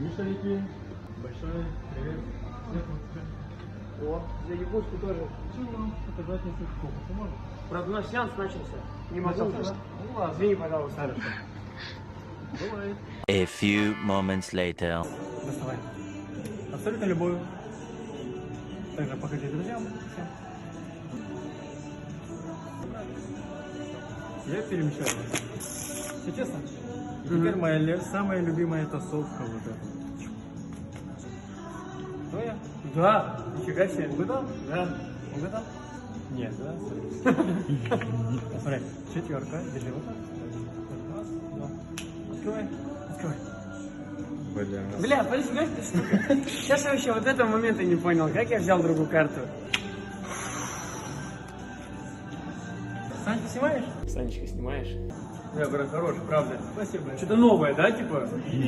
Миша Литвин, большой привет. О, за якутску тоже. Хочу вам показать несколько копов. Можно? Правда, у нас сеанс начался. Не могу. Начался, да? Ну ладно. Извини, пожалуйста. Хорошо. Бывает. A few moments later. Доставай. Абсолютно любую. Также покажи друзьям. Всем. Я перемещаю. Все честно? И теперь моя самая любимая тусовка вот эта. Твоя? Да, нифига себе. Угадал? Да. Угадал? Нет, да? Смотри, четверка. Держи вот так. Раз, два. Открывай. Открывай. Бля, подожди, знаешь, ты штука. Сейчас я вообще вот этого момента не понял. Как я взял другую карту? Санечка, снимаешь? Санечка, снимаешь? Да, брат, хороший, правда. Спасибо. Что-то новое, да, типа?